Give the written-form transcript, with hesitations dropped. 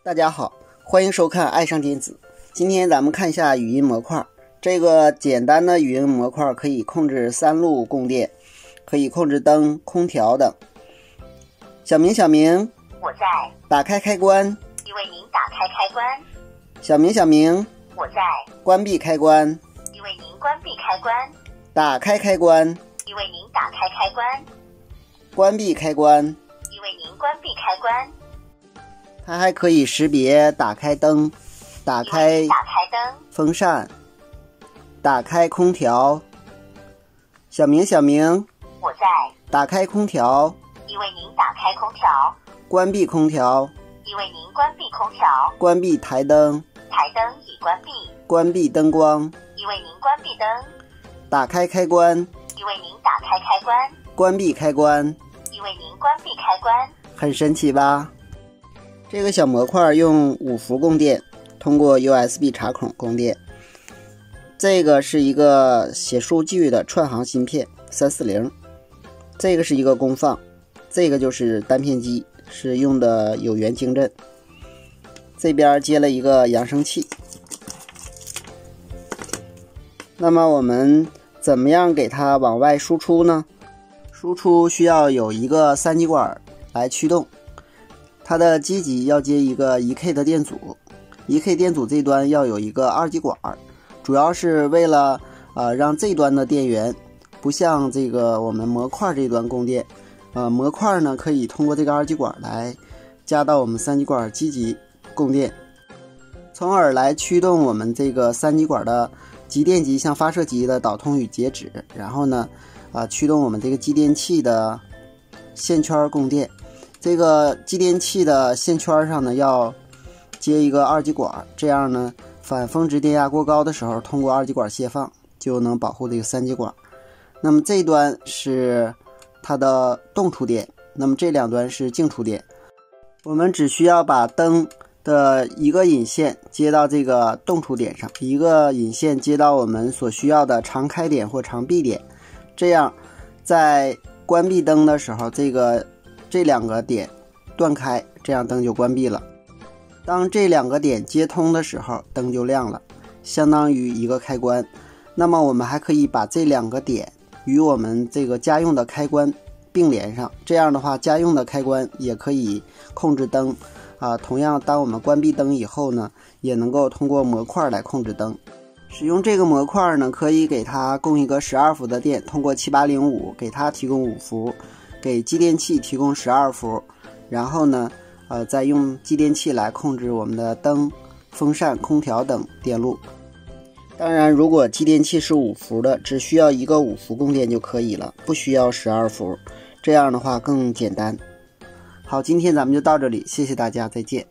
大家好，欢迎收看爱上电子。今天咱们看一下语音模块。这个简单的语音模块可以控制3路供电，可以控制灯、空调等。小明，我在。打开开关。已为您打开开关。小明，我在。关闭开关。已为您关闭开关。打开开关。已为您打开开关。关闭开关。已为您关闭开关。它还可以识别打开灯、打开灯、风扇、打开空调。小明，我在。打开空调。已为您打开空调。关闭空调。已为您关闭空调。关闭台灯。台灯已关闭。关闭灯光。已为您关闭灯。打开开关。已为您打开开关。关闭开关。已为您关闭开关。很神奇吧？这个小模块用5伏供电，通过 USB 插孔供电。这个是一个写数据的串行芯片340，这个是一个功放，这个就是单片机，是用的有源晶阵。这边接了一个扬声器。那么我们怎么样给它往外输出呢？输出需要有一个3极管来驱动。它的机极要接一个 1K 的电阻， 1K 电阻这端要有一个2极管，主要是为了让这端的电源不像这个我们模块这端供电，模块呢可以通过这个2极管来加到我们3极管机极供电，从而来驱动我们这个3极管的集电机向发射机的导通与截止，然后呢驱动我们这个继电器的线圈供电。这个继电器的线圈上呢要接一个2极管，这样呢反峰值电压过高的时候通过2极管泄放，就能保护这个3极管。那么这一端是它的动触电，那么这2端是静触电。我们只需要把灯的一个引线接到这个动触点上，一个引线接到我们所需要的常开点或常闭点，这样在关闭灯的时候这2个点断开，这样灯就关闭了。当这2个点接通的时候，灯就亮了，相当于一个开关。那么我们还可以把这2个点与我们这个家用的开关并联上，这样的话家用的开关也可以控制灯同样当我们关闭灯以后呢，也能够通过模块来控制灯。使用这个模块呢，可以给它供一个12伏的电，通过7805给它提供5伏，给继电器提供12伏，然后呢再用继电器来控制我们的灯、风扇、空调等电路。当然如果继电器是5伏的，只需要一个5伏供电就可以了，不需要12伏，这样的话更简单。好，今天咱们就到这里，谢谢大家，再见。